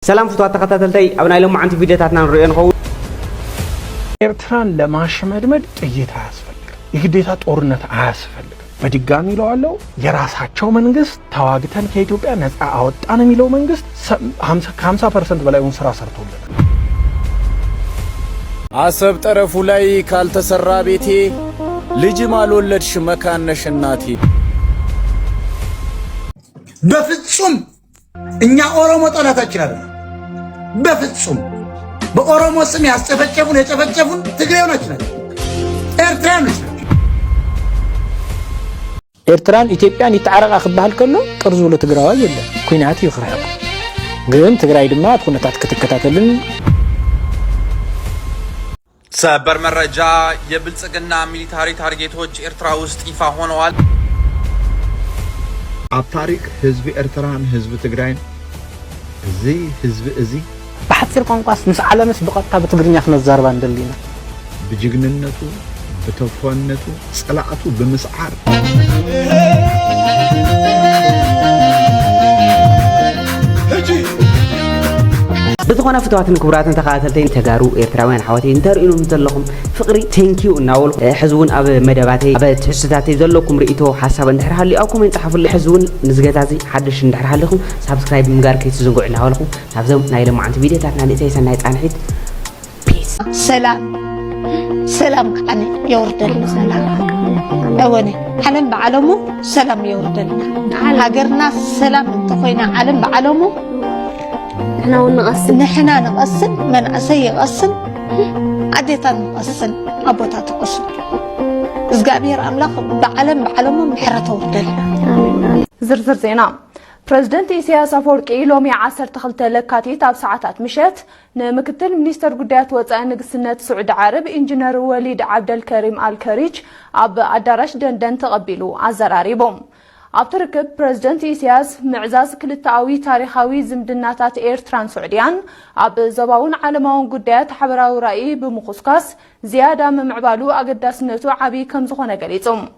سلام فتوات تخطاتلتي أبناء لهم عن فيديوهاتنا نريد نخو ኤርትራን ለማሽመድመድ ጥይት አያስፈልግም የግዴታ ጦርነት አያስፈልግም በድጋሚ ለዋለው የራሳቸው መንግስት ተዋግተን ከኢትዮጵያ ነፃ አወጣን የሚለው መንግስት 50% በላይውን ስራ ሰርቶልናል አሰብ ጠረፉ ላይ ካልተሰራ ቤቴ ልጅም አልወለድሽ መካነሽ እናቴ በፍጹም እኛ ኦሮሞ ጠላታችን አይደለም በፍጹም በኦሮሞ ስም ያስጨፈጨፉን የጨፈጨፉን ትግሬዎች ናቸው ኤርትራኖች ናቸው ኤርትራን ኢትዮጵያን ይተዓረቃ ክባል ከሎ ቅርዙ ለትግራዋይ የለም ኩናት ይخرحኩ ግን ትግራይ ድማ ኩነታት ከተከታተልን ሰበር መረጃ የብልጽግና ሚሊታሪ ታርጌቶች ኤርትራ ውስጥ ይፋ ሆነዋል አፍታሪክ ህዝብ ኤርትራን ህዝብ ትግራይ ህዝብ بحثير قنقاس مس عالمس بقطع بتقرنيا خنزار باندلينا بجግንነቱ በተፈነቱ ጸላአቱ በመስዓር بتخونا فتواتن كبراتن تخاتلتين تجارو إيرتراوين حواتين ترينهم زلهم فقري تانكيو ناول حزون أب مدباتي أب تحسساتي زلكم رئيتو حسابا نحرها اللي أوكم ينتحفوا اللي حزون نزقاتي حدش نحرها لكم سبسكرايب مقار كي تزنقوا عنا لكم نفذهم نايلم عن فيديو تاتنا لإسايسا نايت عنحيد بيس سلام عني يوردل سلام أولي علم بعلمه سلام يوردل هاجرنا سلام انتخينا علم بعلمه نحنا نقصن من أسي يقصن عديتا نقصن أبوتا تقصن إزقابير أملاق بعلمه محرته وردل زرزر زينا بريزيدنت إسياس أفورقي لومي 12 لكاتيت أب ساعات مشات نمكتل منيستر قدات وطأ نقصنة سعود عرب إنجنير وليد عبد الكريم الكريج أب أدارش دندن تقبلو عزراريبهم أبتركب بريزيدنت إسياس معزاز كلتاوي تاريخاوي زمدناتات إيرتران سعوديان أب زباون عالماون قدات حبراو رأي بمخصكاس زيادة من معبالو أقداس نتو عبي كم زخونة قليتهم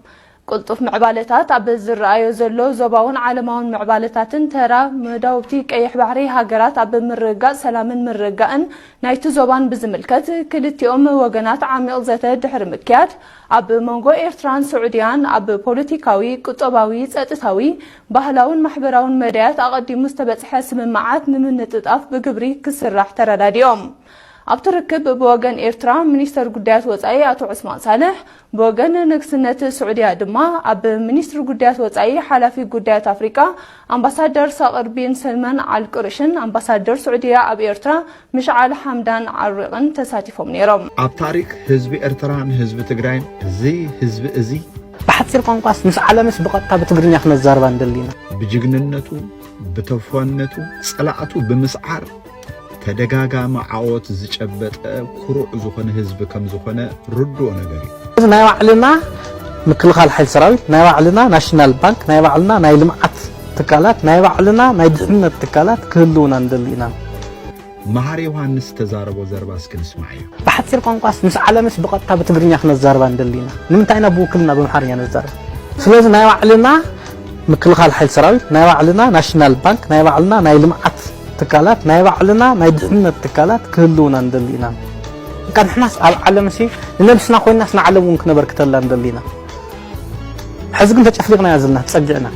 قلتف معبالتات أب الزرائيو زلو زباون عالماون معبالتاتن ترى مداوبتي كيح بحري هاقرات أب مرقاء سلامن مرقاءن نايتو زبان بزملكت كلتي وقنات عامل زيتا دحر مكيات أب مونغو إيرتران سعوديان أب بوليتيكاوي كتباوي سأتساوي بهلاون محبراون مديات أغدي مستبت حاسم معات نمن تتقف بقبري كسراح ترداديوم أبتركب بوغن إيرتران منيستر قدات وطأي أتو عثمان صالح بوغن نقصنة سعودية دما أب منيستر قدات وطأي حلافي قدات أفريقيا أمباسادر صقر بن سلمان القرشن أمباسادر سعودية أب إيرتران مشعل حمدان عرقن تساتفهم نيرم أبتاريك حزب إيرتران حزب تግራይ حزب بحثير قنقاس مس عالمس بقطع بتقرنيا خنزار باندلينا بجግንነቱ በተፈነቱ ጸላአቱ በመስዓር ተደጋጋማ ዓወት ዝጨበጠ ኩሩዕ ዝኾነ ህዝብ ከም ዝኾነ ርዶ ነገር እዩ ናይ ባዕልና ምክልኻል ሓይል ሰራዊት ናይ ባዕልና ናሽናል ባንክ ናይ ባዕልና ናይ ልምዓት ትካላት ናይ ባዕልና ናይ ድሕነት ትካላት ክህልውና እንደሊና መሃር ዮሐንስ ተዛረቦ ዘርባስ ክንስማዕ እዩ بحثير قنقاس مس عالمس بقطع بتقرنيا خنزار باندلينا نمتاينا بوكلنا بمحريا نزارب ስለዚ ናይ ባዕልና ምክልኻል ሓይል ሰራዊት ናይ ባዕልና ናሽናል ባንክ ናይ ባዕልና ናይ ልምዓት تكالات نايبع علينا نايدحنا التكالات كلنا ندلينا كان حناس على العالم شيء نلبسنا خوي الناس نعلمون كنا بركتلا ندلينا حزقنا تشفلقنا يا زلنا تسجعنا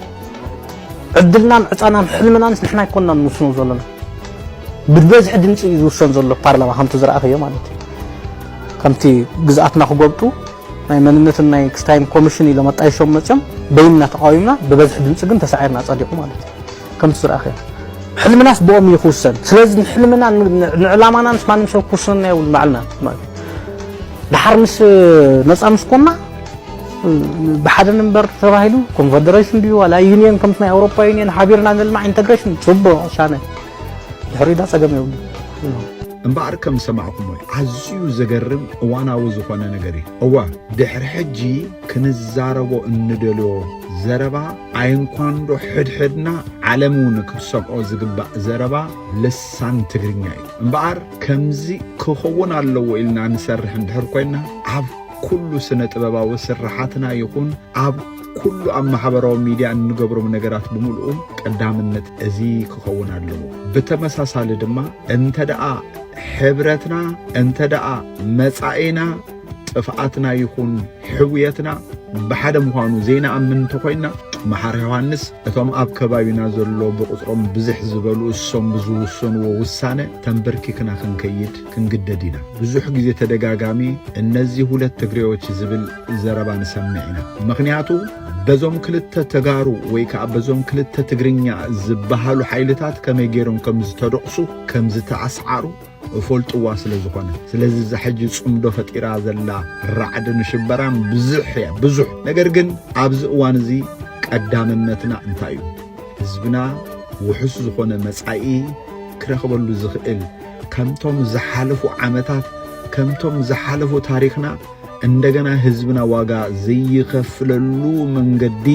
عدلنا عطانا حلمنا نحن كنا نوصلوا زلنا بالبزح دنسي يوصل زلو بارلمان هم تزرع اخي مالتي كمتي جزءاتنا خغبطو ناي مننتنا ناي كستايم كوميشن الى مطاي شوم مچم بيننا تقايمنا ببزح دنسي كن تسعيرنا صديقو مالتي كم تزرع اخي حلمناس بوم يخوسن سلازم حلمنا نعلامنا نسمع نمشي كورسنا والمعلنا دحرمس نصا مسكونا بحد نمبر تباهيلو كونفدريشن ديو ولا يونيون كمتنا اوروبا يونيون حبيرنا نلمع انتجريشن صبو شانه حريدا صقم يولي امبار كم سمعكم عزيو زغرم وانا وزخونه نغري اوا دحر حجي كنزاربو اندلو زربا عينكواندو حدحدنا علمون كسبعو زغبا زربا لسان تغريناي امبار كمزي كخون الله إلنا نسرح ندحر كوينا عب كل سنة طبابا وسرحاتنا يكون عب ኩሉ ኣብ ማሕበራዊ ሚድያ እንገብሮም ነገራት ብምልኡም ቀዳምነት እዚ ክኸውን ኣለዎ ብተመሳሳሊ ድማ እንተደኣ ሕብረትና እንተደኣ መጻኢና ጥፍኣትና ይኹን ሕውየትና ብሓደ ምዃኑ ዜና ኣምን ተኾይና መሓር ዮሐንስ እቶም ኣብ ከባቢና ዘሎ ብቁጥሮም ብዙሕ ዝበሉ እሶም ዝውሰንዎ ውሳነ ተንበርኪክና ክንከይድ ክንግደድ ኢና ብዙሕ ጊዜ ተደጋጋሚ እነዚህ ሁለት ትግሬዎች ዝብል ዘረባ ንሰምዕና ምክንያቱ በዞም ክልተ ተጋሩ ወይ ከዓ በዞም ክልተ ትግርኛ ዝበሃሉ ሓይልታት ከመይ ገይሮም ከም ዝተደቕሱ ከም ዝተዓስዓሩ ፈልጥዋ ስለ ዝኾነ ስለዚ ዝሕጂ ጽምዶ ፈጢራ ዘላ ራዕድን ሽበራን ብዙሕ ነገር ግን ኣብዚ እዋን እዚ ቀዳምነትና እንታይ እዩ ህዝብና ውሑስ ዝኾነ መጻኢ ክረኽበሉ ዝኽእል ከምቶም ዝሓለፉ ዓመታት ከምቶም ዝሓለፉ ታሪኽና እንደገና ህዝብና ዋጋ ዘይኸፍለሉ መንገዲ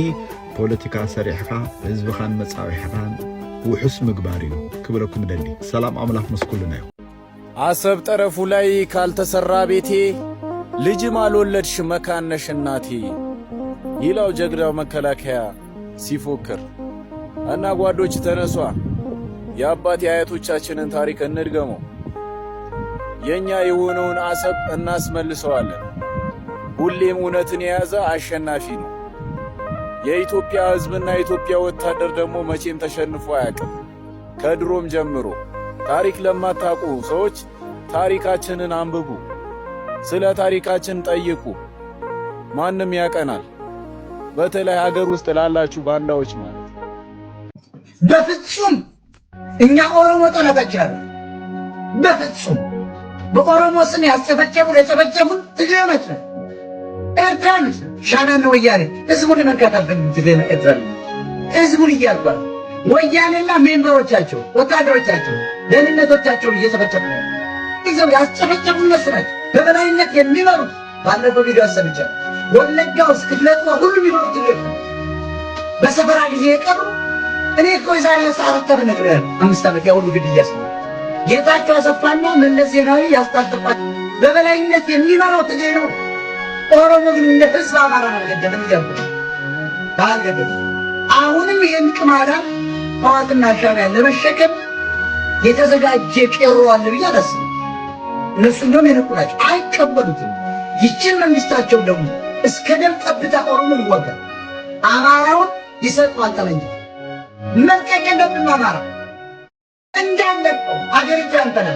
ፖለቲካ ሰሪሕኻ ህዝብኻን መጻዊሕኻን ውሑስ ምግባር እዩ ክብለኩም ደሊ ሰላም አምላክ መስኩልና እዩ አሰብ ጠረፉ ላይ ካልተሰራ ቤቴ ልጅም አልወለድሽ መካን ነሽ እናቴ ይላው ጀግናው መከላከያ ሲፎክር እና ጓዶች ተነሷ የአባት የአያቶቻችንን ታሪክ እንድገመው የኛ የሆነውን አሰብ እናስመልሰዋለን ሁሌም እውነትን የያዘ አሸናፊ ነው የኢትዮጵያ ህዝብና የኢትዮጵያ ወታደር ደግሞ መቼም ተሸንፎ አያውቅም ከድሮም ጀምሮ ታሪክ ለማታውቁ ሰዎች ታሪካችንን አንብቡ ስለ ታሪካችን ጠይቁ ማንም ያቀናል በተለይ ሀገር ውስጥ ላላችሁ ባንዳዎች ማለት በፍጹም እኛ ኦሮሞ ጠላታችን በፍጹም በኦሮሞ ስም ያስጨፈጨፉን የጨፈጨፉን ትግሬዎች ነው ኤርትራን ሻዕቢያና ወያኔ ህዝቡን ለመከታተል ትግሬና ኤርትራ ህዝቡን እያልኳል ወያኔና ሜምበሮቻቸው ወታደሮቻቸው ደህንነቶቻቸውን እየጨፈጨፉ ነው ይዘው ያስጨፈጨፉ እነሱ ናቸው በበላይነት የሚመሩ ባለፈው ቪዲዮ አሰምቻለሁ ወለጋ ውስጥ ክፍለጦ ሁሉም ይመሩት በሰፈራ ጊዜ የቀሩ እኔ እኮ የዛሬ 14 ዓመት ነግሬያለሁ 5 ዓመት ያሁሉ ግድያ ጌታቸው አሰፋና መለስ ዜናዊ ያስታጠቋት በበላይነት የሚመራው ትግሬ ነው ኦሮሞ ግን እንደ ህዝብ አማራ ነው ገደለም ይያሉ ታገደ አሁንም ይሄን ቅማዳ ፓዋትና ሻዕቢያ ለመሸከም የተዘጋጀ ቄሮ አለ ብያለሁ እነሱ እንደም የነቁላቸው አይቀበሉትም ይችን መንግስታቸው ደግሞ እስከ ደም ጠብታ ኦሮሞ ይወጋል አማራውን ይሰጣል ተለኝ መልቀቅ እንደምን አማራ እንዳለቀው አገሪቱ ያንተና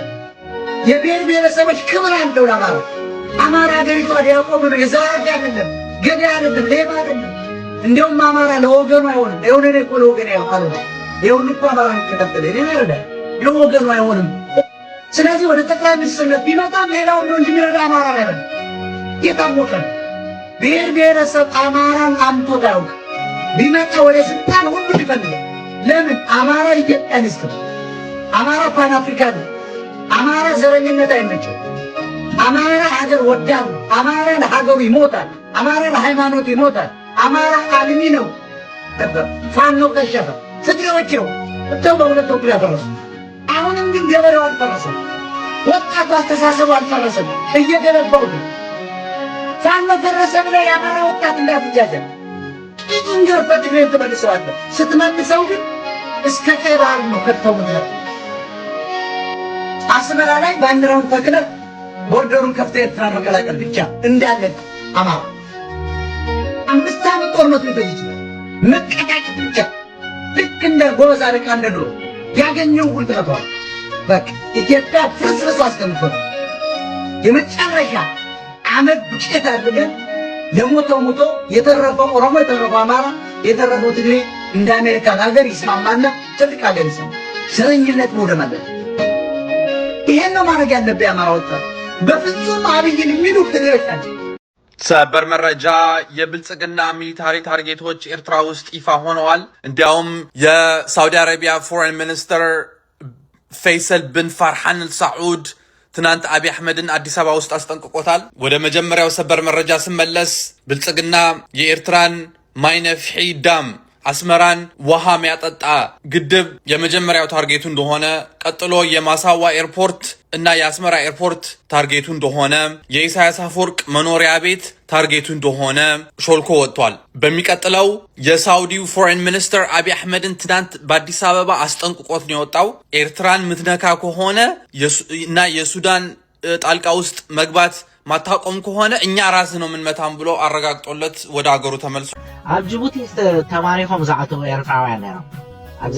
የብሔር ብሔረሰቦች ክብር አለው ለአማራ አማራ አገሪቱ ያቆመ ነው የዛሬ አይደለም ገበያ አይደለም ሌባ አይደለም እንደውም አማራ ለወገኑ አይሆንም የሆነ እኮ ለወገኑ አይሆንም የሆነ እኮ አማራ ከተከተለ ለኔ ለወገኑ አይሆንም ስለዚህ ወደ ጠቅላይ ሚኒስትርነት ቢመጣም ሌላው ነው እንጂ የሚረዳ አማራ አይደለም የታወቀ ብሔር ብሔረሰብ አማራን አምጥቶ ያውቅ ቢመጣ ወደ ስልጣን ሁሉ ይፈልጋል ለምን አማራ ኢትዮጵያኒስት አማራ ፓን አፍሪካን አማራ ዘረኝነት አይመቸው አማራ ሀገር ወዳድ አማራ ለሀገሩ ይሞታል አማራ ለሃይማኖት ይሞታል አማራ አልሚ ነው ፋኖ ከሸፈ ትግሬዎች ነው ተው በሁለት ወጥ ያፈረሱ አሁንም ግን ገበሬው አልፈረሰም ወጣቱ አስተሳሰቡ አልፈረሰም እየገነባው ነው ፋኖ ፈረሰ ብለ የአማራ ወጣት እንዳትጃጀ እንጀር በትግሬ ተመልሰዋል ስትመልሰው ግን እስከ ቀይ ባህር ነው ከተው ነው አስመራ ላይ ባንዲራውን ተክለ ቦርደሩን ከፍተ ኤርትራ መቀላቀል ብቻ እንዳለ አማራ 5 ዓመት ጦርነት ሊፈጅ ይችላል መቀጣጭ ብቻ ልክ እንደ ጎበዝ አለቃ እንደዶ ያገኘው ሁሉ ተፈቷል በቃ ኢትዮጵያ ፍርስርስ አስቀምጧል የመጨረሻ አመት ብቻት አድርገን ለሞተው ሞቶ የተረፈው ኦሮሞ የተረፈው አማራ የተረፈው ትግሬ እንደ አሜሪካ ሀገር ይስማማና ትልቅ ሀገር ይስማማ ዘረኝነት መውደም አለበት ይሄን ነው ማድረግ ያለበት አማራ ወጣት በፍጹም አብይን የሚሉ ትግሬዎች ናቸው ሰበር መረጃ የብልጽግና ሚሊታሪ ታርጌቶች ኤርትራ ውስጥ ይፋ ሆነዋል እንዲያውም የሳውዲ አረቢያ ፎሬን ሚኒስተር ፈይሰል ብን ፈርሃን አልሳዑድ ትናንት አብይ አህመድን አዲስ አበባ ውስጥ አስጠንቅቆታል ወደ መጀመሪያው ሰበር መረጃ ስመለስ ብልጽግና የኤርትራን ማይነፍሒ ዳም አስመራን ውሃ የሚያጠጣ ግድብ የመጀመሪያው ታርጌቱ እንደሆነ ቀጥሎ የማሳዋ ኤርፖርት እና የአስመራ ኤርፖርት ታርጌቱ እንደሆነ የኢሳያስ አፈወርቅ መኖሪያ ቤት ታርጌቱ እንደሆነ ሾልኮ ወጥቷል። በሚቀጥለው የሳውዲው ፎሬን ሚኒስተር አብይ አህመድን ትናንት በአዲስ አበባ አስጠንቅቆት ነው የወጣው። ኤርትራን ምትነካ ከሆነ እና የሱዳን ጣልቃ ውስጥ መግባት ማታቆም ከሆነ እኛ ራስ ነው ምንመታም ብሎ አረጋግጦለት ወደ አገሩ ተመልሶ ኣብ ጅቡቲ ተማሪኾም ዝኣተው ኤርትራውያን ነይሮም። ኣብዚ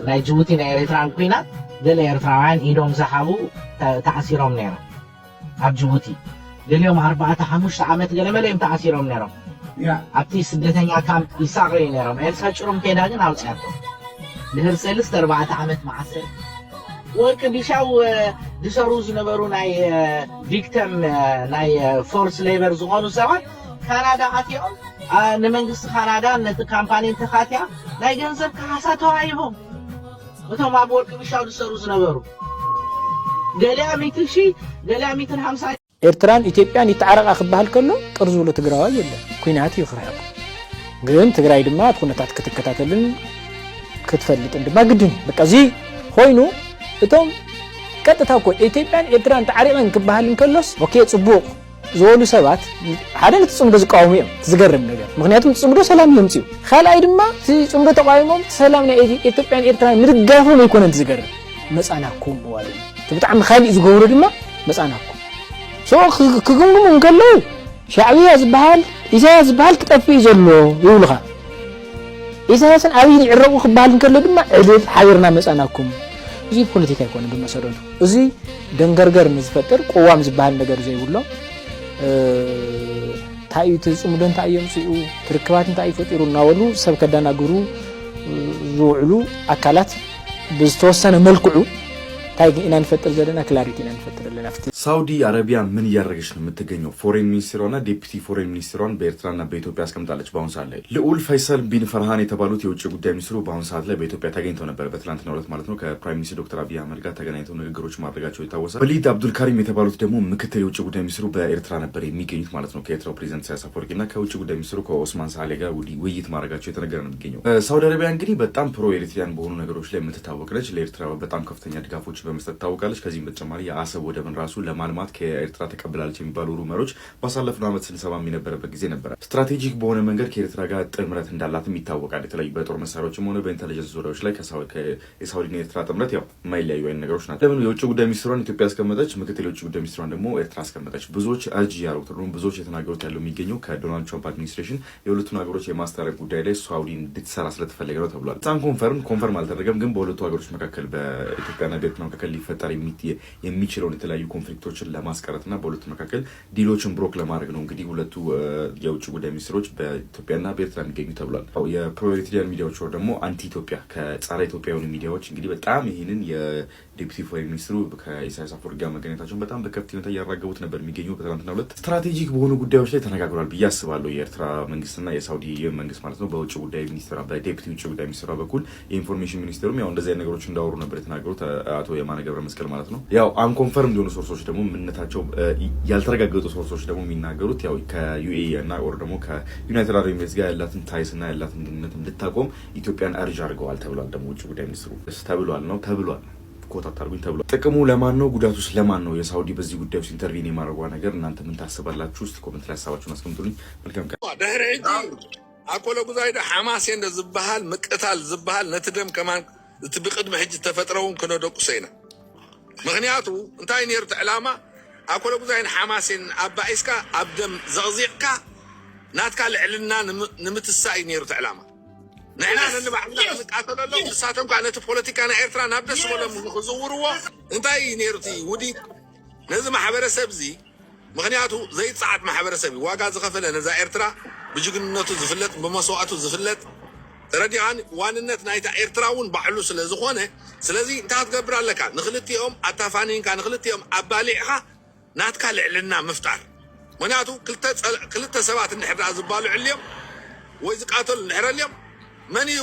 ናይ ጅቡቲ ናይ ኤርትራን ኩናት ገለ ኤርትራውያን ኢዶም ዝሓቡ ተኣሲሮም ነይሮም ኣብ ጅቡቲ ገሊኦም 4-5 ዓመት ገለ መለ እዮም ተኣሲሮም ነይሮም። ኣብቲ ስደተኛ ካምፕ ይሳቅዩ ነይሮም። ኤርትራ ጭሮም ከይዳ ግን ኣውፅያቶም ድሕሪ 3-4 ዓመት ማዓሰር ወርቂ ዲሻው ዝሰሩ ዝነበሩ ናይ ቪክተም ናይ ፎርስ ሌበር ዝኾኑ ሰባት ካናዳ ኣትዮም ንመንግስቲ ካናዳ ነቲ ካምፓኒ ተኻትያ ናይ ገንዘብ ካሳ ተዋሂቦም እቶም ኣብ ወርቂ ዲሻው ዝሰሩ ዝነበሩ ገሊኣ 100,000 ገሊኣ 150 ኤርትራን ኢትዮጵያን ይተዓረቃ ክባሃል ከሎ ቅር ዝብሎ ትግራዋይ የለን ኩናት ይኽርሐቁ ግን ትግራይ ድማ ኩነታት ክትከታተልን ክትፈልጥን ድማ ግድን በቃ እዚ ኮይኑ እቶም ቀጥታ እኮ ኢትዮጵያን ኤርትራን ተዓሪቀን ክባሃልን ከሎስ ኦኬ ጽቡቕ ዝወሉ ሰባት ሓደ ንጽምዶ ዝቃወሙ እዮም ዝገርም ነገር ምክንያቱም ጽምዶ ሰላም ይምጽኡ ካልኣይ ድማ ጽምዶ ተቃዊሞም ሰላም ናይ ኢትዮጵያን ኤርትራን ምድጋፎም ይኮነን ዝገርም መጻናኩም ዋለ ብጣዕሚ ካልእ ዝገብሩ ድማ መጻናኩም ሶ ክግምግሙ እንከለው ሻዕብያ ዝባሃል ኢሳያስ ዝባሃል ክጠፍእ ዘሎ ይብሉኻ ኢሳያስን ኣብይን ይዕረቁ ክባሃል እንከሎ ድማ ዕድል ሓቢርና መጻናኩም እዚ ፖለቲካ ይኮነ በመሰረቱ እዚ ደንገርገር ዝፈጥር ቆዋም ዝባሃል ነገር ዘይብሎ ታይት ጽምዶ እንታይ የምጽኡ ትርክባት እንታይ ይፈጥሩ እናወሉ ሰብ ከዳናግሩ ዝውዕሉ አካላት ብዝተወሰነ መልክዑ ታይግ ኢና ንፈጥር ዘለና ክላሪቲ ኢና ንፈጥር ዘለና ሳውዲ አረቢያ ምን እያደረገች ነው የምትገኘው? ፎሬን ሚኒስትሯና ዴፒቲ ፎሬን ሚኒስትሯን በኤርትራና በኢትዮጵያ አስቀምጣለች። በአሁን ሰዓት ላይ ልዑል ፈይሰል ቢን ፈርሃን የተባሉት የውጭ ጉዳይ ሚኒስትሩ በአሁን ሰዓት ላይ በኢትዮጵያ ተገኝተው ነበር። በትናንትናው ዕለት ማለት ነው። ከፕራይም ሚኒስትር ዶክተር አብይ አህመድ ጋር ተገናኝተው ንግግሮች ማድረጋቸው ይታወሳል። ወሊድ አብዱል ካሪም የተባሉት ደግሞ ምክትል የውጭ ጉዳይ ሚኒስትሩ በኤርትራ ነበር የሚገኙት ማለት ነው። ከኤርትራው ፕሬዝዳንት ኢሳያስ አፈወርቂና ከውጭ ጉዳይ ሚኒስትሩ ከኦስማን ሳሌ ጋር ውይይት ማድረጋቸው የተነገረ ነው የሚገኘው። ሳውዲ አረቢያ እንግዲህ በጣም ፕሮ ኤሪትሪያን በሆኑ ነገሮች ላይ የምትታወቅ ነች። ለኤርትራ በጣም ከፍተኛ ድጋፎች በመስጠት ታወቃለች። ከዚህም በተጨማሪ የአሰብ ወደብን ራሱ ለማልማት ከኤርትራ ተቀብላለች የሚባሉ ሩመሮች ባሳለፍነው ዓመት ስንሰማ የነበረበት ጊዜ ነበር። ስትራቴጂክ በሆነ መንገድ ከኤርትራ ጋር ጥምረት እንዳላትም ይታወቃል። የተለያዩ በጦር መሳሪያዎችም ሆነ በኢንተለጀንስ ዙሪያዎች ላይ የሳውዲና የኤርትራ ጥምረት ያው የማይለያዩ አይነት ነገሮች ናቸው። ለምን የውጭ ጉዳይ ሚኒስትሯን ኢትዮጵያ አስቀመጠች፣ ምክትል የውጭ ጉዳይ ሚኒስትሯን ደግሞ ኤርትራ አስቀመጠች። ብዙዎች አርጂ ያሉት ነው ብዙዎች የተናገሩት ያለው የሚገኘው ከዶናልድ ትራምፕ አድሚኒስትሬሽን የሁለቱን ሀገሮች የማስታረቅ ጉዳይ ላይ ሳውዲ እንድትሰራ ስለተፈለገ ነው ተብሏል። በጣም ኮንፈርም አልተደረገም፣ ግን በሁለቱ ሀገሮች መካከል በኢትዮጵያና በኤርትራ መካከል ሊፈጠር የሚችለውን የተለያዩ ኮንፍሊክቶችን ለማስቀረትና በሁለቱ መካከል ዲሎችን ብሮክ ለማድረግ ነው እንግዲህ ሁለቱ የውጭ ጉዳይ ሚኒስትሮች በኢትዮጵያና በኤርትራ የሚገኙ ተብሏል። የፕሮ ኤሪትሪያን ሚዲያዎች ወር ደግሞ አንቲ ኢትዮጵያ ከጸረ ኢትዮጵያ የሆኑ ሚዲያዎች እንግዲህ በጣም ይህንን የዴፒቲ ፎሬን ሚኒስትሩ ከኢሳያስ አፈወርቂ ጋር መገናኘታቸውን በጣም በከፍተኛ ሁኔታ እያራገቡት ነበር የሚገኙ። በትናንትናው ዕለት ስትራቴጂክ በሆኑ ጉዳዮች ላይ ተነጋግሯል ብዬ አስባለሁ። የኤርትራ መንግስትና የሳውዲ መንግስት ማለት ነው በውጭ ጉዳይ ሚኒስትሯ በዴፒቲ ውጭ ጉዳይ ሚኒስትሯ በኩል የኢንፎርሜሽን ሚኒስትሩም ያው እንደዚህ አይነት ነገሮች እንዳወሩ ነበር የተናገሩት አቶ የማነ ገብረ መስቀል ማለት ነው። ያው አንኮንፈርም የሆኑ ሶርሶች ደግሞ ምንነታቸው ያልተረጋገጡ ሶርሶች ደግሞ የሚናገሩት ያው ከዩኤኢ እና ኦር ደግሞ ከዩናይትድ አረብ ኤሚሬትስ ጋር ያላትን ታይስ እና ያላትን ግንኙነት እንድታቆም ኢትዮጵያን አርጅ አድርገዋል ተብሏል። ደግሞ ውጭ ጉዳይ ሚኒስትሩ ተብሏል ኮታ ታርጉኝ ተብሏል። ጥቅሙ ለማን ነው? ጉዳቱስ ለማን ነው? የሳውዲ በዚህ ጉዳይ ውስጥ ኢንተርቪን የማድረጓ ነገር እናንተ ምን ታስባላችሁ? እስቲ ኮሜንት ላይ ሀሳባችሁን አስቀምጡልኝ። መልካም ድሕሪ ሕጂ ኣኮሎ ጉዛይዶ ሓማስ እንደ ዝበሃል ምቅታል ዝበሃል ነቲ ደም ከማን እቲ ብቅድሚ ሕጂ ተፈጥረውን ክነደቁ ሰይና ምክንያቱ እንታይ ነርቱ ዕላማ ኣኮሎ ጉዛይን ሓማስን ኣባኢስካ ኣብ ደም ዘቕዚዕካ ናትካ ልዕልና ንምትሳእ ነርቱ ዕላማ ንሕና ነንባዕልና ንቃተለሎ ንሳቶም ከዓ ነቲ ፖለቲካ ናይ ኤርትራ ናብ ደስ በሎም ንክዝውርዎ እንታይ ነርቲ ውዲት ነዚ ማሕበረሰብ እዚ ምክንያቱ ዘይፀዓት ማሕበረሰብ እዩ ዋጋ ዝኸፈለ ነዛ ኤርትራ ብጅግንነቱ ዝፍለጥ ብመስዋዕቱ ዝፍለጥ ረዲኣን ዋንነት ናይታ ኤርትራ እውን ባዕሉ ስለ ዝኾነ ስለዚ እንታይ ትገብር ኣለካ ንክልቲኦም ኣታፋኒንካ ንክልቲኦም ኣባሊዕኻ ናትካ ልዕልና ምፍጣር ምክንያቱ ክልተ ሰባት እንድሕር ዝባሉ ዕልዮም ወይ ዝቃተሉ እንድሕር ልዮም መን እዩ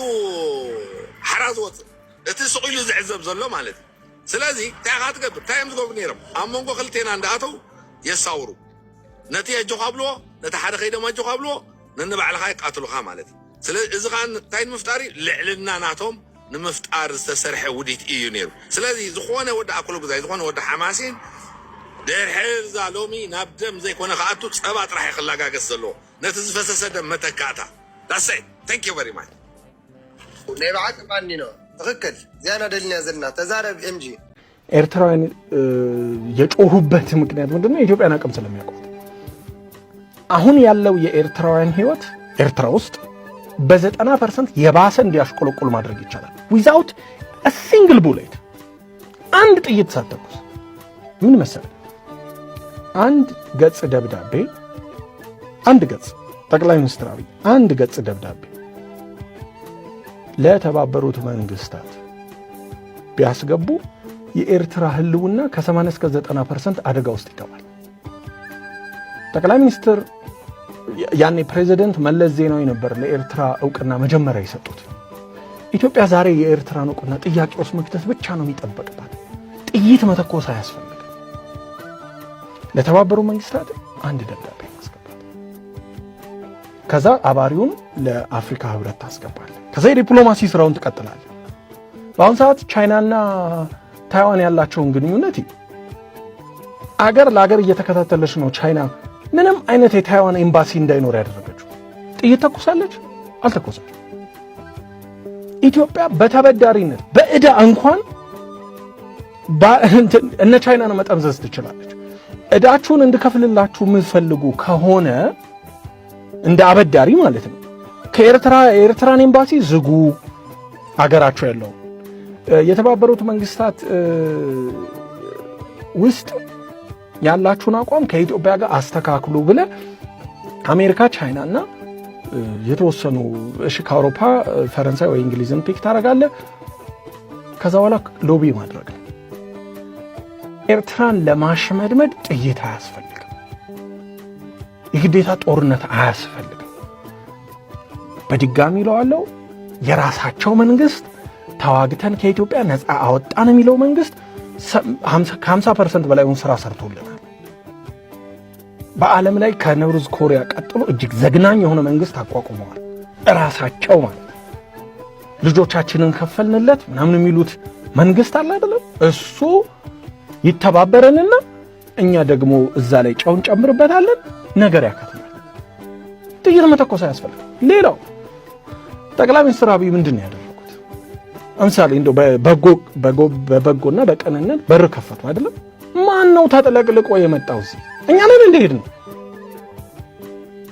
ሓራዝ ወፅእ እቲ ስቑኢሉ ዝዕዘብ ዘሎ ማለት እዩ። ስለዚ እንታይ ካ ትገብር እንታይ እዮም ዝገብሩ ነይሮም ኣብ መንጎ ክልቴና እንዳኣተው የሳውሩ ነቲ የጆ ካብልዎ ነቲ ሓደ ከይዶም ኣጆ ካብልዎ ነንባዕልኻ ይቃትሉኻ ማለት እዩ። ስለዚ እዚ ከዓ እንታይ ንምፍጣር ልዕልና ናቶም ንምፍጣር ዝተሰርሐ ውዲት እዩ ነይሩ። ስለዚ ዝኾነ ወዲ ኣኮሎ ጉዛይ ዝኾነ ወዲ ሓማሴን دير حير زالومي نابدم زي كونا خاطو صبات راح يخلاقا قصلو نتزفسس دم متكاتا That's it. Thank you very much. ونبعت بانينو تخكل زيانا دلنا زلنا تزارب MG ኤርትራውያን የጮሁበት ምክንያት ምንድነው? ኢትዮጵያን አቅም ስለሚያውቁት። አሁን ያለው የኤርትራውያን ህይወት ኤርትራ ውስጥ በ90% የባሰ እንዲያሽቆለቆል ማድረግ ይቻላል without a single bullet አንድ ጥይት ሳትተኩስ። ምን መሰለህ? አንድ ገጽ ደብዳቤ አንድ ገጽ ጠቅላይ ሚኒስትር አብይ አንድ ገጽ ደብዳቤ ለተባበሩት መንግስታት ቢያስገቡ የኤርትራ ህልውና ከ80 እስከ 90% አደጋ ውስጥ ይገባል። ጠቅላይ ሚኒስትር ያኔ ፕሬዚደንት መለስ ዜናዊ ነበር ለኤርትራ እውቅና መጀመሪያ የሰጡት። ኢትዮጵያ ዛሬ የኤርትራን እውቅና ጥያቄ ውስጥ መክተት ብቻ ነው የሚጠበቅባት። ጥይት መተኮስ አያስፈልግም። ለተባበሩት መንግስታት አንድ ደብዳቤ ማስገባት፣ ከዛ አባሪውን ለአፍሪካ ህብረት ታስገባለህ። ከዛ የዲፕሎማሲ ስራውን ትቀጥላለህ። በአሁን ሰዓት ቻይናና ታይዋን ያላቸውን ግንኙነት አገር ለአገር እየተከታተለች ነው። ቻይና ምንም አይነት የታይዋን ኤምባሲ እንዳይኖር ያደረገችው ጥይት ተኩሳለች? አልተኮሰች። ኢትዮጵያ በተበዳሪነት በእዳ እንኳን እነ ቻይናን መጠምዘዝ ትችላለች። እዳችሁን እንድከፍልላችሁ የምትፈልጉ ከሆነ እንደ አበዳሪ ማለት ነው የኤርትራን ኤምባሲ ዝጉ፣ አገራቸው ያለው የተባበሩት መንግስታት ውስጥ ያላችሁን አቋም ከኢትዮጵያ ጋር አስተካክሉ ብለ አሜሪካ፣ ቻይና እና የተወሰኑ ከአውሮፓ ፈረንሳይ ወይ እንግሊዝን ፒክ ታደርጋለህ። ከዛ በኋላ ሎቢ ማድረግ ነው። ኤርትራን ለማሽመድመድ ጥይት አያስፈልግም። የግዴታ ጦርነት አያስፈልግም። በድጋሚ እለዋለሁ፣ የራሳቸው መንግስት ተዋግተን ከኢትዮጵያ ነፃ አወጣን የሚለው መንግስት ከ50% በላይውን ስራ ሰርቶልናል። በዓለም ላይ ከኖርዝ ኮሪያ ቀጥሎ እጅግ ዘግናኝ የሆነ መንግስት አቋቁመዋል። ራሳቸው ማለት ልጆቻችንን ከፈልንለት ምናምን የሚሉት መንግስት አለ አይደለም? እሱ ይተባበረንና እኛ ደግሞ እዛ ላይ ጨውን ጨምርበታለን፣ ነገር ያከትማል። ጥይት መተኮስ አያስፈልግም። ሌላው ጠቅላይ ሚኒስትር አብይ ምንድን ነው ያደረጉት? አምሳሌ እንደው በበጎና በቀንነት በር ከፈቱ አይደለም? ማን ነው ተጠለቅልቆ የመጣው? እዚህ እኛ ነን እንደሄድ ነው።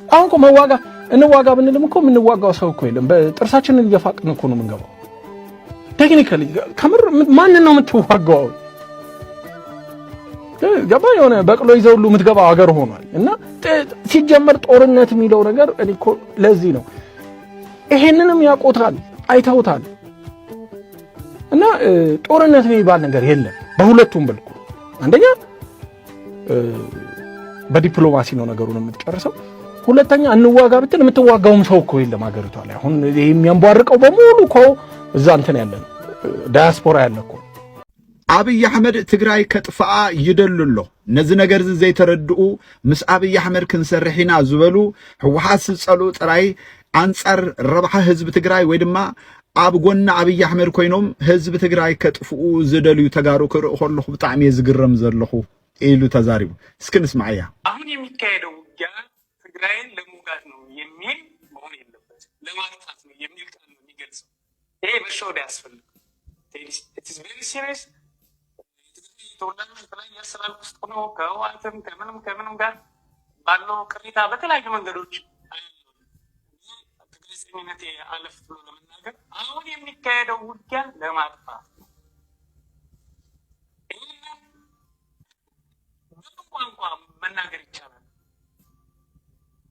አሁን እኮ እንዋጋ ብንልም እኮ የምንዋጋው ሰው እኮ የለም። በጥርሳችንን እየፋቅን እኮ ነው የምንገባው። ቴክኒካሊ ከምር ማን ነው የምትዋጋው? ገባ የሆነ በቅሎ ይዘው ሁሉ የምትገባው ሀገር ሆኗል። እና ሲጀመር ጦርነት የሚለው ነገር እኔ እኮ ለዚህ ነው ይሄንንም ያውቁታል፣ አይተውታል። እና ጦርነት የሚባል ነገር የለም በሁለቱም በልኩ። አንደኛ በዲፕሎማሲ ነው ነገሩን የምትጨርሰው። ሁለተኛ እንዋጋ ብትል የምትዋጋውም ሰው እኮ የለም ሀገሪቷ ላይ። አሁን የሚያንቧርቀው በሙሉ እኮ እዛ እንትን ያለ ነው፣ ዳያስፖራ ያለ እኮ። አብይ አሕመድ ትግራይ ከጥፋኣ ይደልሎ ነዚ ነገር ዘይተረድኡ ምስ አብይ አሕመድ ክንሰርሕ ኢና ዝበሉ ህወሓት ዝፀሉ ጥራይ አንጻር ረብሓ ህዝቢ ትግራይ ወይ ድማ ኣብ ጎና አብይ አሕመድ ኮይኖም ህዝቢ ትግራይ ከጥፍኡ ዝደልዩ ተጋሩ ክርኢ ከለኹ ብጣዕሚ ዝግረም ዘለኹ ኢሉ ተዛሪቡ። እስኪ ንስማዕያ። አሁን የሚካሄደው ውጊያ ትግራይን ለመውጋት ነው የሚል መሆን የለበት፣ ለማጥፋት ነው የሚል ቃል ነው የሚገልጸው። ይሄ መሸወድ አያስፈልግም። it is very serious። ተወላጆች በተለያየ አሰራር ውስጥ ሆኖ ከህወሓትም ከምንም ጋር ባለው ቅሬታ በተለያዩ መንገዶች ግልጽነት አለፍ ብሎ ለመናገር አሁን የሚካሄደው ውጊያ ለማጥፋት ይህንን ብዙ ቋንቋ መናገር ይቻላል።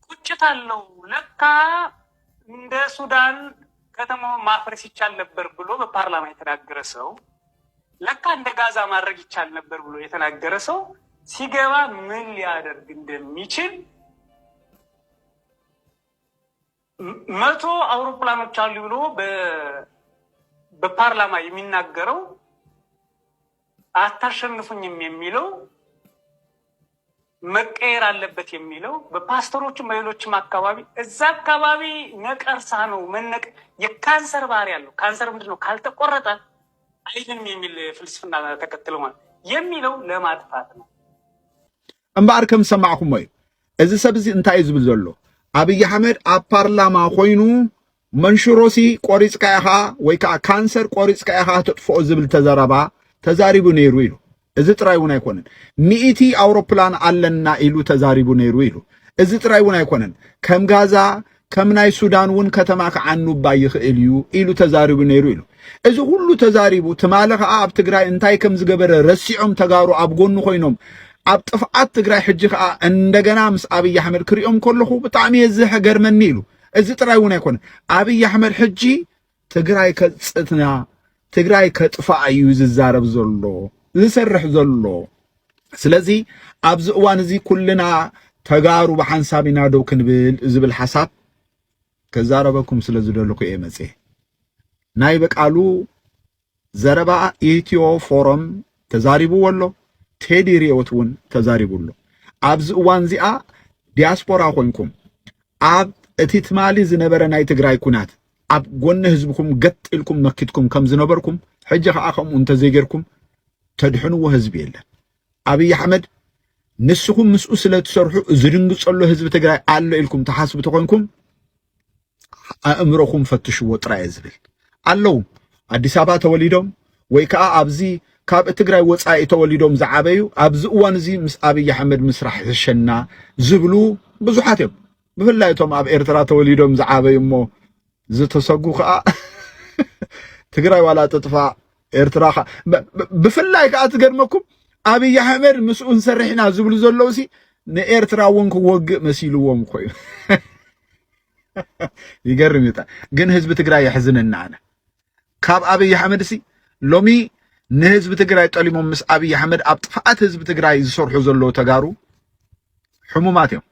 ቁጭት አለው። ለካ እንደ ሱዳን ከተማውን ማፍረስ ይቻል ነበር ብሎ በፓርላማ የተናገረ ሰው፣ ለካ እንደ ጋዛ ማድረግ ይቻል ነበር ብሎ የተናገረ ሰው ሲገባ ምን ሊያደርግ እንደሚችል 100 አውሮፕላኖች አሉ ብሎ በፓርላማ የሚናገረው አታሸንፉኝም የሚለው መቀየር አለበት የሚለው በፓስተሮችም በሌሎችም አካባቢ እዛ አካባቢ ነቀርሳ ነው የካንሰር ባህሪ ያለው። ካንሰር ምንድነው? ካልተቆረጠ አይድንም የሚል ፍልስፍና ተከትለው ማለት የሚለው ለማጥፋት ነው። እምባር ከም ሰማዕኩም ወይ እዚ ሰብ እዚ እንታይ ዝብል ዘሎ አብይ አሕመድ ኣብ ፓርላማ ኮይኑ መንሽሮሲ ቆሪጽካ ኢኻ ወይ ከዓ ካንሰር ቆሪጽካ ኢኻ ተጥፎ ዝብል ተዛረባ ተዛሪቡ ነይሩ ኢሉ እዚ ጥራይ እውን አይኮነን ሚኢቲ አውሮፕላን አለና ኢሉ ተዛሪቡ ነይሩ ኢሉ እዚ ጥራይ እውን አይኮነን ከም ጋዛ ከም ናይ ሱዳን እውን ከተማ ከዓኑባ ይኽእል እዩ ኢሉ ተዛሪቡ ነይሩ ኢሉ እዚ ሁሉ ተዛሪቡ ትማለ ከዓ ኣብ ትግራይ እንታይ ከም ዝገበረ ረሲዖም ተጋሩ ኣብ ጎኑ ኮይኖም ኣብ ጥፍዓት ትግራይ ሕጂ ከዓ እንደገና ምስ አብይ አሕመድ ክሪኦም ከለኹ ብጣዕሚ ዝሕገርመኒ ኢሉ እዚ ጥራይ እውን አይኮነን አብይ አሕመድ ሕጂ ትግራይ ከጽትና ትግራይ ከጥፋ እዩ ዝዛረብ ዘሎ ዝሰርሕ ዘሎ ስለዚ ኣብዚ እዋን እዚ ኩልና ተጋሩ በሓንሳቢና ደው ክንብል ዝብል ሓሳብ ከዛረበኩም ስለ ዝደልኩ እየ መጽ ናይ በቃሉ ዘረባ ኢትዮ ፎረም ተዛሪቡ ወሎ ቴዲ ሪዮት እውን ተዛሪቡሎ ኣብዚ እዋን እዚኣ ዲያስፖራ ኮይንኩም ኣብ እቲ ትማሊ ዝነበረ ናይ ትግራይ ኩናት ኣብ ጎኒ ህዝብኩም ገጥልኩም መኪትኩም ከም ዝነበርኩም ሕጂ ከዓ ከምኡ እንተዘይገርኩም ተድሕንዎ ህዝብ የለን አብይ አሕመድ ንስኩም ምስኡ ስለ ትሰርሑ ዝድንግጸሎ ህዝብ ትግራይ አለ ኢልኩም ተሓስቡ ተኮንኩም አእምሮኩም ፈትሽዎ ጥራይ ዝብል አለው አዲስ አበባ ተወሊዶም ወይ ከዓ ኣብዚ ካብ ትግራይ ወጻኢ ተወሊዶም ዝዓበዩ ኣብዚ እዋን እዚ ምስ አብይ አሕመድ ምስራሕ ዝሸና ዝብሉ ብዙሓት እዮም ብፍላይ እቶም ኣብ ኤርትራ ተወሊዶም ዝዓበዩ እሞ ዝተሰጉ ከዓ ትግራይ ዋላ ተጥፋ ኤርትራ ብፍላይ ከዓ ትገርመኩም አብይ አሕመድ ምስኡ እንሰርሕና ዝብሉ ዘለውሲ ንኤርትራ እውን ክወግእ መሲልዎም ኮይኑ ይገርም ይጣ ግን ህዝብ ትግራይ ይሕዝነና አነ ካብ አብይ አሕመድ ሲ ሎሚ ንህዝብ ትግራይ ጠሊሞም ምስ አብይ አሕመድ ኣብ ጥፍዓት ህዝብ ትግራይ ዝሰርሑ ዘሎ ተጋሩ ሕሙማት እዮም